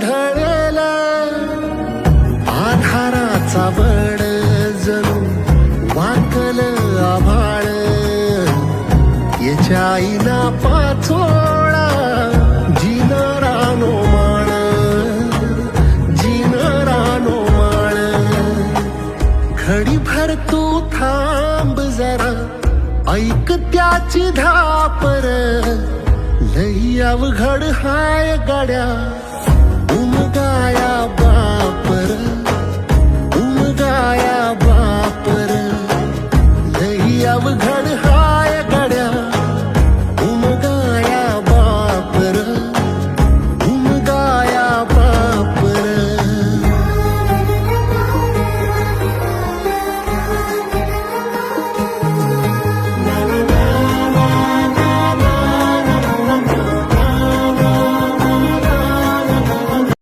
ढळेल आधाराचा बळ जणू वाकल आभाळ याच्या आईना पाचोळा जिनरानो माळ जिनरानो माळ घडीभर तू थांब जरा ऐक त्याची धापर लई अवघड हाय गाड्या